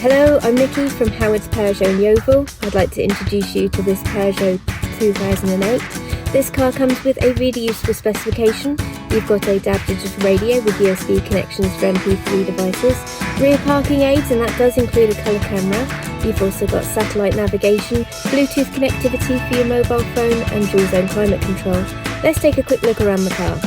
Hello, I'm Nikki from Howard's Peugeot in Yeovil. I'd like to introduce you to this Peugeot 2008. This car comes with a really useful specification. You've got a DAB digital radio with USB connections for MP3 devices, rear parking aids, and that does include a colour camera. You've also got satellite navigation, Bluetooth connectivity for your mobile phone, and dual zone climate control. Let's take a quick look around the car.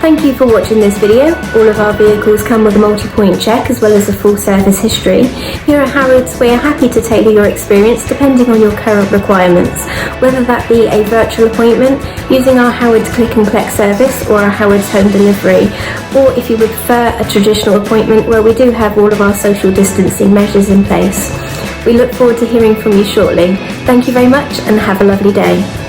Thank you for watching this video. All of our vehicles come with a multi-point check as well as a full service history. Here at Howard's, we are happy to tailor your experience depending on your current requirements, whether that be a virtual appointment, using our Howard's Click and Collect service or our Howard's Home Delivery, or if you would prefer a traditional appointment where we do have all of our social distancing measures in place. We look forward to hearing from you shortly. Thank you very much and have a lovely day.